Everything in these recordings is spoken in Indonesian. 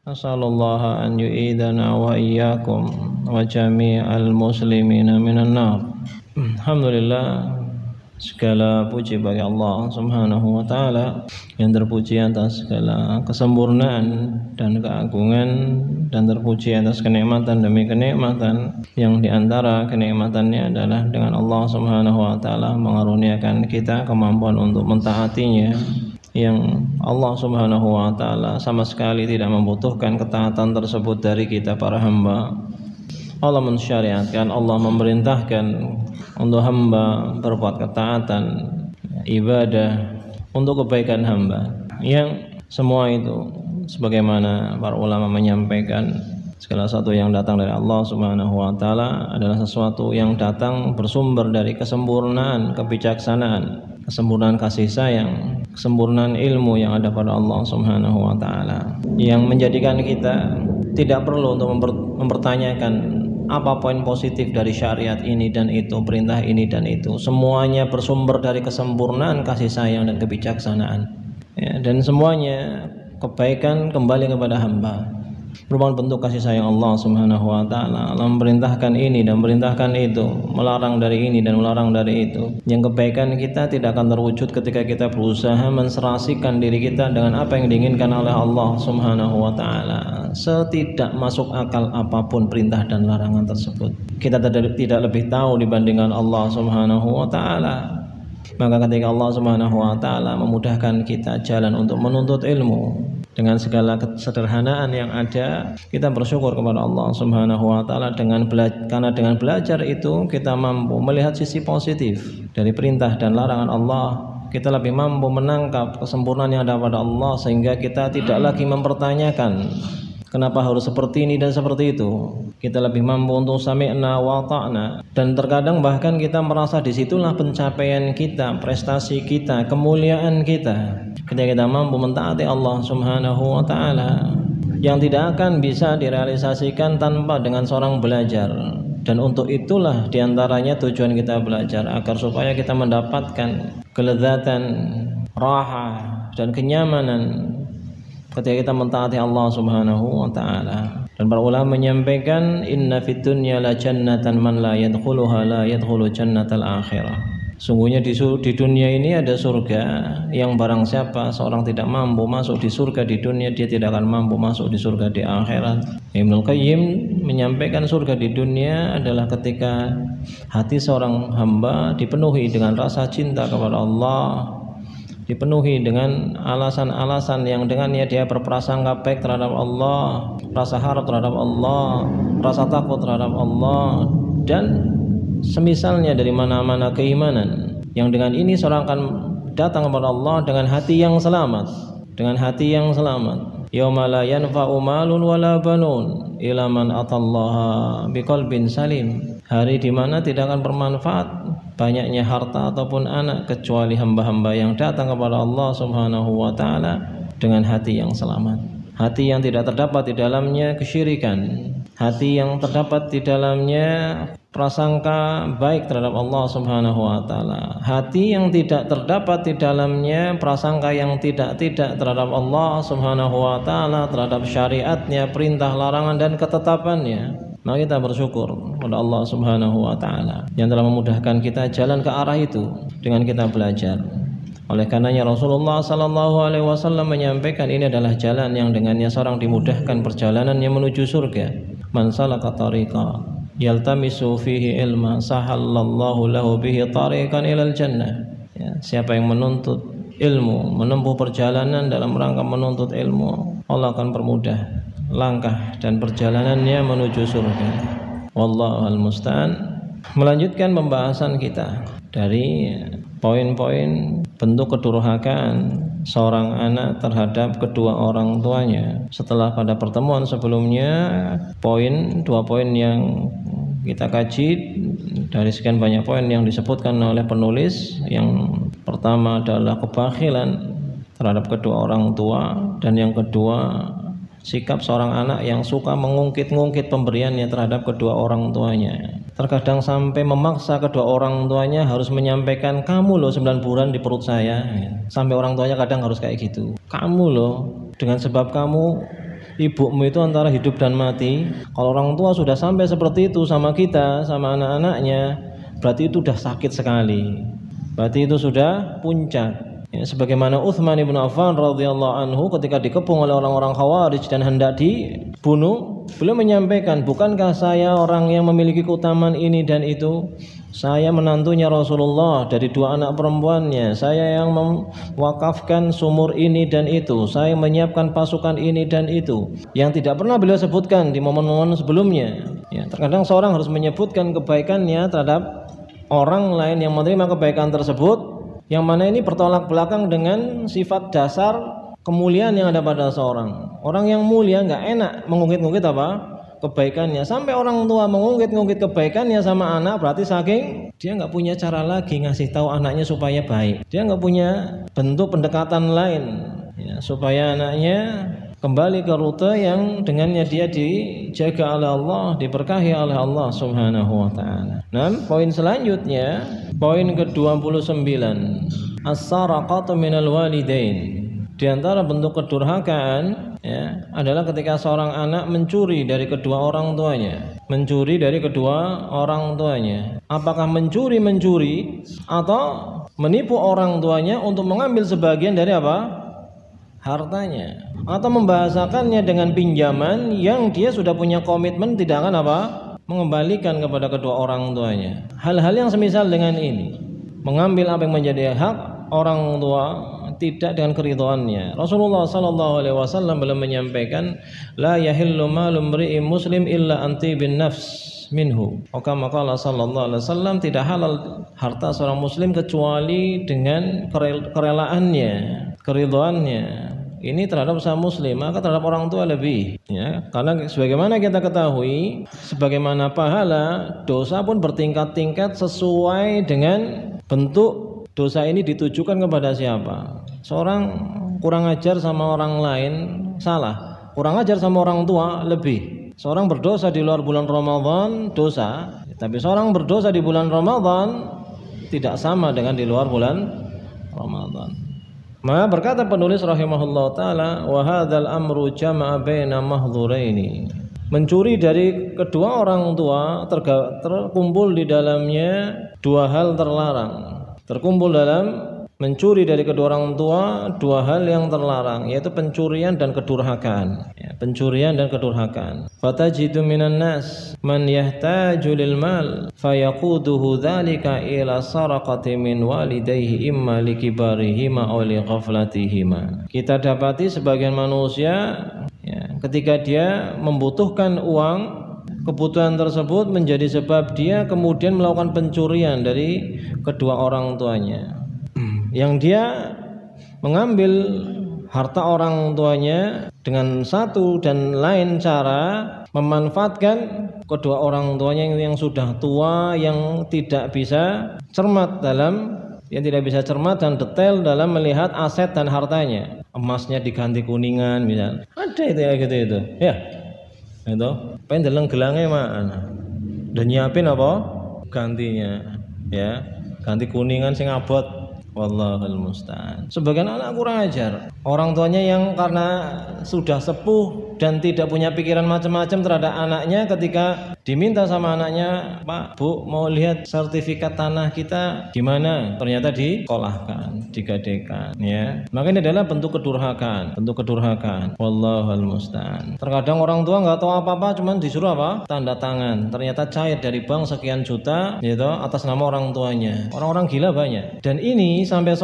Asallallahu an yu'idana wa iyyakum wa jami'al muslimina minan nar. Alhamdulillah, segala puji bagi Allah Subhanahu wa taala yang terpuji atas segala kesempurnaan dan keagungan, dan terpuji atas kenikmatan demi kenikmatan, yang diantara kenikmatannya adalah dengan Allah Subhanahu wa taala mengaruniakan kita kemampuan untuk mentaatinya, yang Allah Subhanahu wa taala sama sekali tidak membutuhkan ketaatan tersebut dari kita para hamba. Allah mensyariatkan, Allah memerintahkan untuk hamba berbuat ketaatan, ibadah untuk kebaikan hamba, yang semua itu sebagaimana para ulama menyampaikan, segala sesuatu yang datang dari Allah Subhanahu wa taala adalah sesuatu yang datang bersumber dari kesempurnaan kebijaksanaan, kesempurnaan kasih sayang, kesempurnaan ilmu yang ada pada Allah Subhanahu wa taala, yang menjadikan kita tidak perlu untuk mempertanyakan apa poin positif dari syariat ini dan itu, perintah ini dan itu. Semuanya bersumber dari kesempurnaan kasih sayang dan kebijaksanaan, ya, dan semuanya kebaikan kembali kepada hamba, merupakan bentuk kasih sayang Allah Subhanahu wa taala. Allah memerintahkan ini dan memerintahkan itu, melarang dari ini dan melarang dari itu. Yang kebaikan kita tidak akan terwujud ketika kita berusaha menserasikan diri kita dengan apa yang diinginkan oleh Allah Subhanahu wa taala. Setidak masuk akal apapun perintah dan larangan tersebut, kita tidak lebih tahu dibandingkan Allah Subhanahu wa taala. Maka ketika Allah Subhanahu wa taala memudahkan kita jalan untuk menuntut ilmu dengan segala kesederhanaan yang ada, kita bersyukur kepada Allah Subhanahu wa taala karena dengan belajar itu kita mampu melihat sisi positif dari perintah dan larangan Allah. Kita lebih mampu menangkap kesempurnaan yang ada pada Allah, sehingga kita tidak lagi mempertanyakan kenapa harus seperti ini dan seperti itu. Kita lebih mampu untuk sami'na wa ta'na, dan terkadang bahkan kita merasa disitulah pencapaian kita, prestasi kita, kemuliaan kita, ketika kita mampu mentaati Allah Subhanahu wa ta'ala, yang tidak akan bisa direalisasikan tanpa dengan seorang belajar. Dan untuk itulah diantaranya tujuan kita belajar, agar supaya kita mendapatkan kelezatan, rahah dan kenyamanan ketika kita mentaati Allah Subhanahu wa taala. Dan para ulama menyampaikan, inna fid dunya la jannatan man la yadkhuluha la yadkhulu jannatal akhirah. Sungguhnya di dunia ini ada surga yang barang siapa seorang tidak mampu masuk di surga di dunia, dia tidak akan mampu masuk di surga di akhirat. Ibnu Qayyim menyampaikan surga di dunia adalah ketika hati seorang hamba dipenuhi dengan rasa cinta kepada Allah, dipenuhi dengan alasan-alasan yang dengannya dia berprasangka baik terhadap Allah, rasa harap terhadap Allah, rasa takut terhadap Allah, dan semisalnya dari mana-mana keimanan, yang dengan ini seorang akan datang kepada Allah dengan hati yang selamat, dengan hati yang selamat. Yauma la yanfa'u malun wala banun illa man atallaha biqalbin salim. Hari di mana tidak akan bermanfaat banyaknya harta ataupun anak kecuali hamba-hamba yang datang kepada Allah Subhanahu wa taala dengan hati yang selamat, hati yang tidak terdapat di dalamnya kesyirikan, hati yang terdapat di dalamnya prasangka baik terhadap Allah Subhanahu wa taala, hati yang tidak terdapat di dalamnya prasangka yang tidak terhadap Allah Subhanahu wa taala, terhadap syariatnya, perintah, larangan dan ketetapannya. Maka kita bersyukur kepada Allah Subhanahu wa taala yang telah memudahkan kita jalan ke arah itu dengan kita belajar. Oleh karenanya Rasulullah sallallahu alaihi wasallam menyampaikan, ini adalah jalan yang dengannya seorang dimudahkan perjalanannya menuju surga. Man salaka tariqa yaltamisu fihi ilma sahallallahu lahu bihi tariqan ilal jannah. Ya, siapa yang menuntut ilmu, menempuh perjalanan dalam rangka menuntut ilmu, Allah akan permudah langkah dan perjalanannya menuju surga. Wallahul musta'an. Melanjutkan pembahasan kita dari poin-poin bentuk kedurhakaan seorang anak terhadap kedua orang tuanya. Setelah pada pertemuan sebelumnya dua poin yang kita kaji dari sekian banyak poin yang disebutkan oleh penulis. Yang pertama adalah kebakhilan terhadap kedua orang tua, dan yang kedua sikap seorang anak yang suka mengungkit-ungkit pemberiannya terhadap kedua orang tuanya. terkadang sampai memaksa kedua orang tuanya harus menyampaikan, kamu loh 9 bulan di perut saya. Sampai orang tuanya kadang harus kayak gitu, kamu loh, dengan sebab kamu, ibumu itu antara hidup dan mati. Kalau orang tua sudah sampai seperti itu sama kita, sama anak-anaknya, berarti itu sudah sakit sekali, berarti itu sudah puncak. Ya, sebagaimana Utsman bin Affan radhiyallahu anhu ketika dikepung oleh orang-orang Khawarij dan hendak dibunuh, beliau menyampaikan, bukankah saya orang yang memiliki keutamaan ini dan itu? Saya menantunya Rasulullah dari 2 anak perempuannya, saya yang mewakafkan sumur ini dan itu, saya menyiapkan pasukan ini dan itu, yang tidak pernah beliau sebutkan di momen-momen sebelumnya. Ya, terkadang seorang harus menyebutkan kebaikannya terhadap orang lain yang menerima kebaikan tersebut, yang mana ini bertolak belakang dengan sifat dasar kemuliaan yang ada pada seorang. Orang yang mulia nggak enak mengungkit-ungkit apa? Kebaikannya. Sampai orang tua mengungkit-ungkit kebaikannya sama anak, berarti saking dia nggak punya cara lagi ngasih tahu anaknya supaya baik. Dia nggak punya bentuk pendekatan lain ya, supaya anaknya kembali ke rute yang dengannya dia dijaga oleh Allah, diberkahi oleh Allah Subhanahu wa taala. Nah, poin selanjutnya, poin ke-29, as-saraqatu minal walidain. Di antara bentuk kedurhakaan ya, adalah ketika seorang anak mencuri dari kedua orang tuanya. Mencuri dari kedua orang tuanya. Apakah mencuri atau menipu orang tuanya untuk mengambil sebagian dari apa? Hartanya, atau membahasakannya dengan pinjaman yang dia sudah punya komitmen tidak akan apa? Mengembalikan kepada kedua orang tuanya. Hal-hal yang semisal dengan ini, mengambil apa yang menjadi hak orang tua tidak dengan keridhaannya. Rasulullah sallallahu alaihi wasallam belum menyampaikan, la yahillu malu mri'in muslim illa anti bin nafs minhu. Kama qala sallallahu alaihi wasallam, tidak halal harta seorang muslim kecuali dengan kerelaannya, keridhaannya. Ini terhadap seorang muslim, maka terhadap orang tua lebih ya, karena sebagaimana kita ketahui, sebagaimana pahala, dosa pun bertingkat-tingkat sesuai dengan bentuk dosa ini ditujukan kepada siapa. Seorang kurang ajar sama orang lain salah, kurang ajar sama orang tua lebih. Seorang berdosa di luar bulan Ramadan dosa, tapi seorang berdosa di bulan Ramadan tidak sama dengan di luar bulan Ramadan. Maka berkata penulis rahimahullah ta'ala, wa hadzal amru jama'a baina mahdhuraini. Mencuri dari kedua orang tua terkumpul di dalamnya 2 hal terlarang. Terkumpul dalam mencuri dari kedua orang tua 2 hal yang terlarang, yaitu pencurian dan kedurhakaan ya, pencurian dan kedurhakaan. Fatajidu minan nas man yahtaju lil mal fayaquduhu dzalika ila saraqati min walidayhi imma likibarihima aw li ghaflatihima. Kita dapati sebagian manusia ya, ketika dia membutuhkan uang, kebutuhan tersebut menjadi sebab dia kemudian melakukan pencurian dari kedua orang tuanya, yang dia mengambil harta orang tuanya dengan satu dan lain cara, memanfaatkan kedua orang tuanya yang sudah tua, yang tidak bisa cermat dan detail dalam melihat aset dan hartanya. Emasnya diganti kuningan misalnya, ada itu ya, gitu itu ya, itu pengen gelangnya mana dan nyiapin apa gantinya ya, ganti kuningan sing abot. Wallahul musta'an. Sebagian anak kurang ajar, orang tuanya yang karena sudah sepuh dan tidak punya pikiran macam-macam terhadap anaknya, ketika diminta sama anaknya, Pak, Bu, mau lihat sertifikat tanah kita gimana, ternyata dikolahkan, digadekan ya. Maka ini adalah bentuk kedurhakaan. Wallahul musta'an. Terkadang orang tua nggak tahu apa-apa, cuman disuruh apa? Tanda tangan, ternyata cair dari bank sekian juta gitu atas nama orang tuanya. Orang-orang gila banyak. Dan ini sampai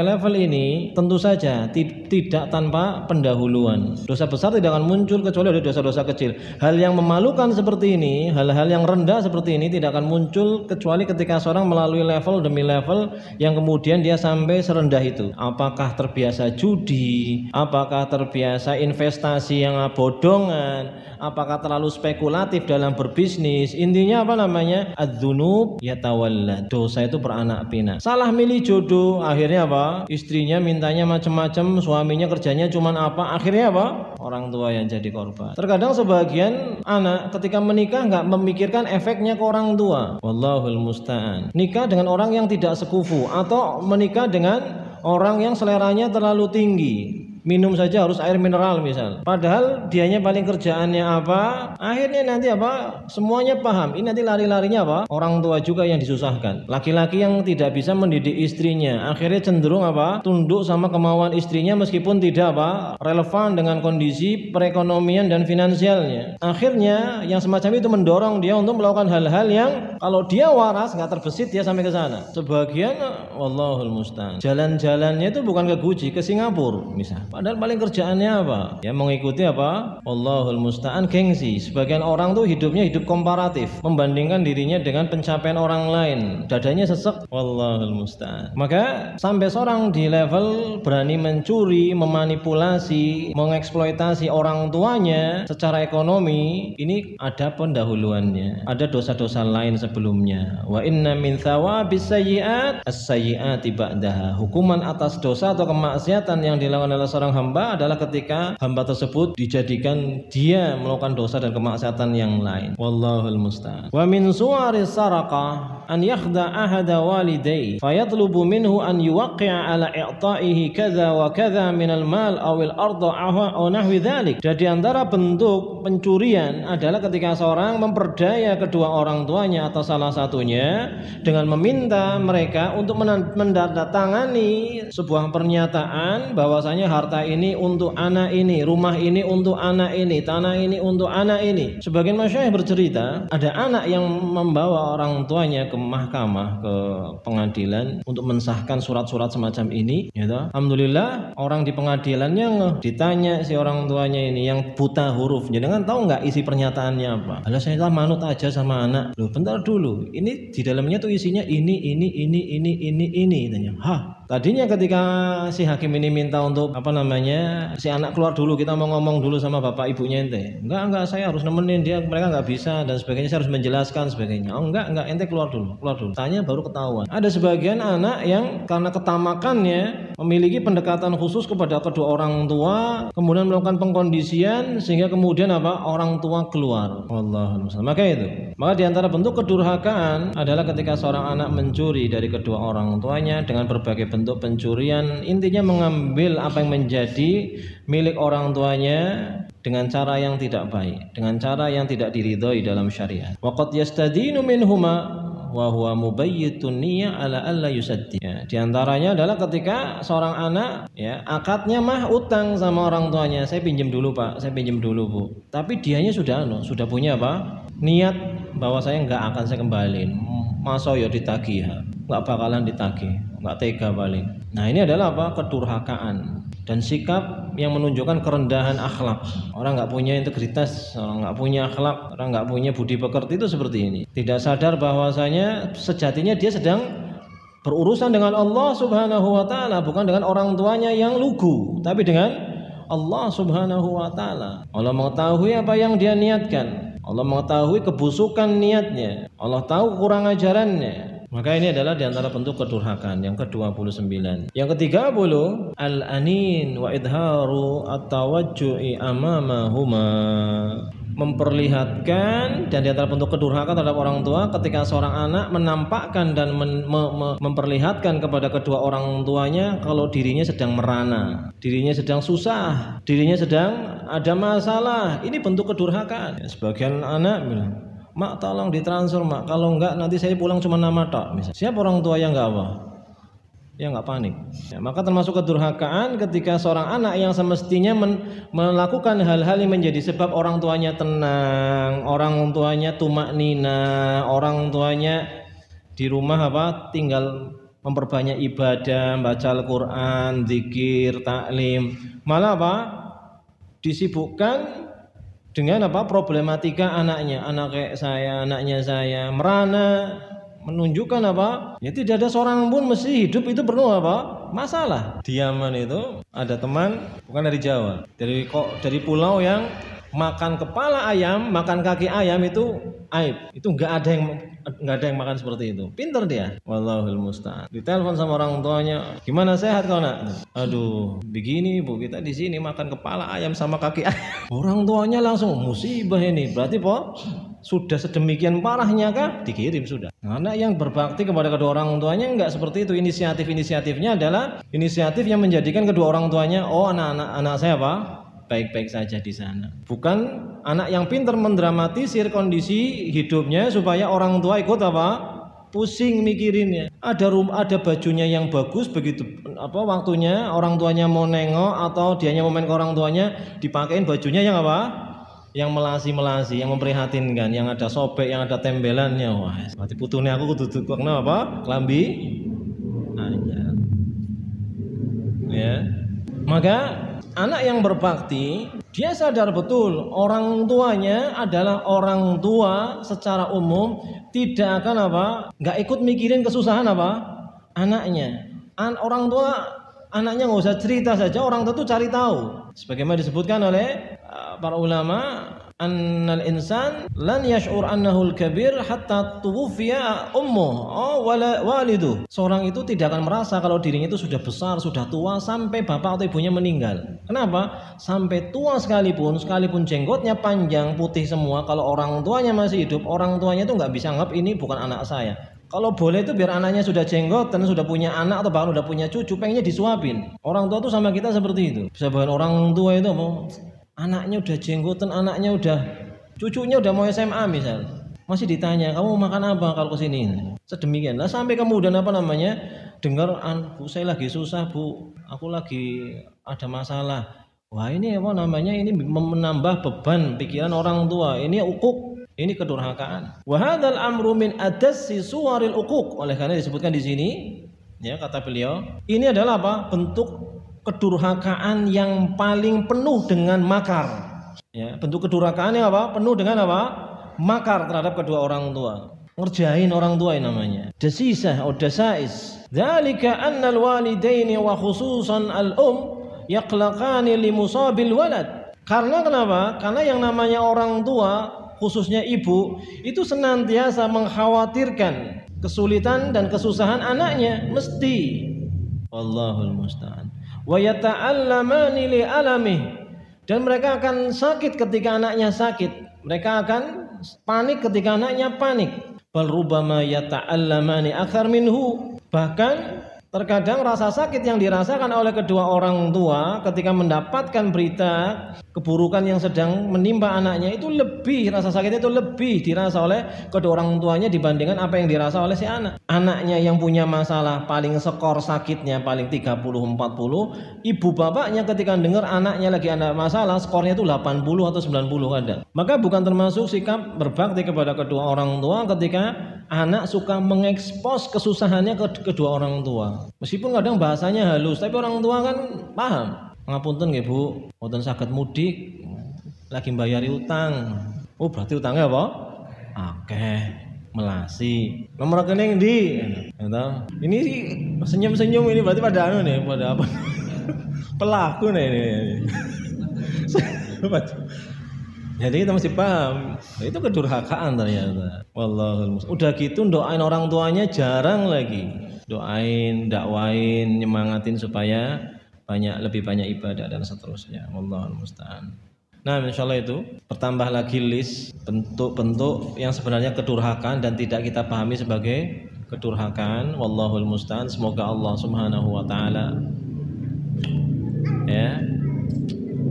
level ini tentu saja tidak tanpa pendahuluan. Dosa besar tidak akan muncul kecuali ada dosa-dosa kecil. Hal yang memalukan seperti ini, hal-hal yang rendah seperti ini tidak akan muncul kecuali ketika seorang melalui level demi level yang kemudian dia sampai serendah itu. Apakah terbiasa judi, apakah terbiasa investasi yang bodongan, apakah terlalu spekulatif dalam berbisnis. Intinya apa namanya? Adz-dzunub yatawallad. Dosa itu beranak pinak. Salah milih jodoh, akhirnya apa? Istrinya mintanya macam-macam, suaminya kerjanya cuman apa? Akhirnya apa? Orang tua yang yang jadi korban. Terkadang sebagian anak ketika menikah nggak memikirkan efeknya ke orang tua. Wallahul musta'an. Nikah dengan orang yang tidak sekufu atau menikah dengan orang yang seleranya terlalu tinggi. Minum saja harus air mineral misal. Padahal dianya paling kerjaannya apa? Akhirnya nanti apa? Semuanya paham. Ini nanti lari-larinya apa? Orang tua juga yang disusahkan. Laki-laki yang tidak bisa mendidik istrinya, akhirnya cenderung apa? Tunduk sama kemauan istrinya meskipun tidak apa? Relevan dengan kondisi perekonomian dan finansialnya. Akhirnya yang semacam itu mendorong dia untuk melakukan hal-hal yang kalau dia waras nggak terbesit dia sampai ke sana. Sebagian wallahul musta'an. Jalan-jalannya itu bukan ke Guji, ke Singapura misal. Padahal paling kerjaannya apa? Ya mengikuti apa? Wallahul musta'an, gengsi. Sebagian orang tuh hidupnya hidup komparatif, membandingkan dirinya dengan pencapaian orang lain. Dadanya sesek. Wallahul musta'an. Maka sampai seorang di level berani mencuri, memanipulasi, mengeksploitasi orang tuanya secara ekonomi, ini ada pendahuluannya. Ada dosa-dosa lain sebelumnya. Wa inna min thawabis sayyi'at as-sayyi'ati ba'daha. Hukuman atas dosa atau kemaksiatan yang dilakukan oleh seorang hamba adalah ketika hamba tersebut dijadikan dia melakukan dosa dan kemaksiatan yang lain. Wallahul musta'an. Wa min suwaris saraqah an yakhda ahada walidayhi fayatlubu minhu an yuwaqqi'a ala i'ta'ihi kadza wa kadza min al-mal aw al-ardh aw nahwi dzalik. Dan di antara bentuk pencurian adalah ketika seorang memperdaya kedua orang tuanya atau salah satunya dengan meminta mereka untuk menandatangani sebuah pernyataan bahwasanya harta ini untuk anak ini, rumah ini untuk anak ini, tanah ini untuk anak ini. Sebagian masyayikh bercerita ada anak yang membawa orang tuanya ke mahkamah, ke pengadilan untuk mensahkan surat-surat semacam ini, gitu. Alhamdulillah orang di pengadilannya ditanya si orang tuanya ini yang buta huruf, jangan tahu nggak isi pernyataannya apa. Alah saya manut aja sama anak. Loh bentar dulu, ini di dalamnya tuh isinya ini tanya. Hah? Tadinya ketika si hakim ini minta untuk si anak keluar dulu, kita mau ngomong dulu sama bapak ibunya ente. Enggak, saya harus nemenin dia, mereka nggak bisa dan sebagainya, saya harus menjelaskan sebagainya. Oh enggak, ente keluar dulu. Tanya baru ketahuan. Ada sebagian anak yang karena ketamakannya memiliki pendekatan khusus kepada kedua orang tua, kemudian melakukan pengkondisian sehingga kemudian orang tua keluar. Allahumma shalli. Maka di antara bentuk kedurhakaan adalah ketika seorang anak mencuri dari kedua orang tuanya dengan berbagai bentuk pencurian, intinya mengambil apa yang menjadi milik orang tuanya dengan cara yang tidak baik, dengan cara yang tidak diridhoi dalam syariat. Waqad yastadinu minhuma wa huwa mubayyitun niyya ala alla yusaddi. Ya, di antaranya adalah ketika seorang anak akadnya mah utang sama orang tuanya, saya pinjam dulu Pak, saya pinjam dulu Bu. Tapi dianya sudah punya niat bahwa saya enggak akan saya kembaliin. Masa ya ditagih, enggak bakalan ditagih, enggak tega balik. Nah, ini adalah kedurhakaan dan sikap yang menunjukkan kerendahan akhlak. Orang nggak punya integritas, orang nggak punya akhlak, orang nggak punya budi pekerti itu seperti ini. Tidak sadar bahwasanya sejatinya dia sedang berurusan dengan Allah Subhanahu wa taala, bukan dengan orang tuanya yang lugu, tapi dengan Allah Subhanahu wa taala. Allah mengetahui apa yang dia niatkan. Allah mengetahui kebusukan niatnya. Allah tahu kurang ajarannya. Maka ini adalah diantara bentuk kedurhakaan yang ke-29. Yang ke-30 al-anin wa idharu at-tawajju'i amamahuma, memperlihatkan, dan diantara bentuk kedurhakaan terhadap orang tua ketika seorang anak menampakkan dan memperlihatkan kepada kedua orang tuanya kalau dirinya sedang merana, dirinya sedang susah, dirinya sedang ada masalah. Ini bentuk kedurhakaan. Sebagian anak bilang, Mak tolong ditransfer Mak, kalau enggak nanti saya pulang cuma nama tok. Siapa orang tua yang enggak yang enggak panik. Maka termasuk kedurhakaan ketika seorang anak yang semestinya melakukan hal-hal yang menjadi sebab orang tuanya tenang, orang tuanya tumaknina, orang tuanya di rumah tinggal memperbanyak ibadah, baca Al-Qur'an, zikir, taklim, malah disibukkan dengan problematika anaknya, anaknya saya merana, menunjukkan ya tidak ada seorang pun mesti hidup itu penuh masalah. Di Yaman itu ada teman bukan dari Jawa, dari pulau yang makan kepala ayam, makan kaki ayam itu aib. Itu nggak ada yang makan seperti itu. Pinter dia. Wallahul musta'an. Ditelepon sama orang tuanya, gimana sehat kau nak? Aduh, begini bu, kita di sini makan kepala ayam sama kaki ayam. Orang tuanya langsung musibah ini. Berarti sudah sedemikian parahnya kah? Dikirim sudah. Anak yang berbakti kepada kedua orang tuanya enggak seperti itu. Inisiatifnya adalah inisiatif yang menjadikan kedua orang tuanya, oh anak saya baik-baik saja di sana. Bukan anak yang pintar mendramatisir kondisi hidupnya supaya orang tua ikut pusing mikirinnya. Ada bajunya yang bagus, begitu waktunya orang tuanya mau nengok atau dianya mau main ke orang tuanya, dipakein bajunya yang yang melasi, yang memprihatinkan, yang ada sobek, yang ada tembelannya. Wah, berarti putune aku kudu tukokno klambi anyar. Ya. Maka anak yang berbakti, dia sadar betul orang tuanya adalah orang tua secara umum tidak akan nggak ikut mikirin kesusahan anaknya. Orang tua anaknya nggak usah cerita saja, orang tua itu cari tahu. Sebagaimana disebutkan oleh para ulama, annal insan lan yash'ur annahu al-kabir hatta tuwfiya ummuhu walidu. Seorang itu tidak akan merasa kalau dirinya itu sudah besar, sudah tua sampai bapak atau ibunya meninggal. Kenapa? Sampai tua sekalipun jenggotnya panjang putih semua, kalau orang tuanya masih hidup, orang tuanya itu nggak bisa anggap ini bukan anak saya. Kalau boleh itu biar anaknya sudah jenggotan, sudah punya anak atau bahkan sudah punya cucu, pengennya disuapin. Orang tua tuh sama kita seperti itu. Bisa bahkan orang tua itu anaknya udah jenggotan, anaknya udah, cucunya udah mau SMA misal, masih ditanya kamu makan apa kalau kesini. Sedemikian lah sampai kemudian dengar bu saya lagi susah bu, aku lagi ada masalah. Wah ini ini menambah beban pikiran orang tua. Ini ukuk. Ini kedurhakaan. Wa hadzal amru min adassi suwaril uquq. Oleh karena disebutkan di sini, ya kata beliau, ini adalah bentuk kedurhakaan yang paling penuh dengan makar. Ya, bentuk kedurhakaan yang penuh dengan makar terhadap kedua orang tua. Ngerjain orang tua ini namanya dasisah atau dasais. Dzalika annal walidaini wa khususan al-um yaqlaqani li musabil walad. Karena kenapa? Karena yang namanya orang tua, khususnya ibu, itu senantiasa mengkhawatirkan kesulitan dan kesusahan anaknya, mesti. Wallahul musta'an. Wa yata'allamani li alamih, dan mereka akan sakit ketika anaknya sakit. Mereka akan panik ketika anaknya panik. Bal rubama yata'allamani akthar minhu. Bahkan terkadang rasa sakit yang dirasakan oleh kedua orang tua ketika mendapatkan berita keburukan yang sedang menimpa anaknya, itu lebih, rasa sakitnya itu lebih dirasa oleh kedua orang tuanya dibandingkan apa yang dirasa oleh si anak. Anaknya yang punya masalah paling skor sakitnya paling 30-40, ibu bapaknya ketika dengar anaknya lagi ada masalah skornya itu 80 atau 90 kadang. Maka bukan termasuk sikap berbakti kepada kedua orang tua ketika anak suka mengekspos kesusahannya ke kedua orang tua. Meskipun kadang bahasanya halus, tapi orang tua kan paham. Ngapunten nggih Bu, mboten saged mudik, lagi mbayari utang. Oh berarti utangnya apa? Akeh, melasi. Nomor rekening ndi? Ini sih senyum-senyum ini berarti pada pada apa? Pelaku nih ini. Jadi kita mesti paham, itu kedurhakaan ternyata. Wallahul musta'an. Udah gitu doain orang tuanya jarang lagi. Doain, dakwain, nyemangatin supaya lebih banyak ibadah dan seterusnya. Wallahul musta'an. Nah, insyaallah itu bertambah lagi list bentuk-bentuk yang sebenarnya kedurhakaan dan tidak kita pahami sebagai kedurhakaan. Wallahul musta'an. Semoga Allah Subhanahu wa taala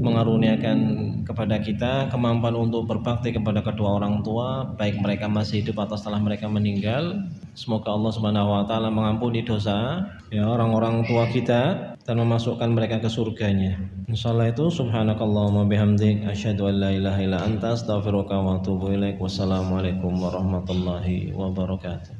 mengaruniakan kepada kita kemampuan untuk berbakti kepada kedua orang tua, baik mereka masih hidup atau setelah mereka meninggal. Semoga Allah Subhanahu wa taala mengampuni dosa orang-orang tua kita dan memasukkan mereka ke surganya. Insyaallah itu subhanakallahumma bihamdik asyhadu an la ilaha illa anta astaghfiruka wa atubu ilaik. Wassalamualaikum warahmatullahi wabarakatuh.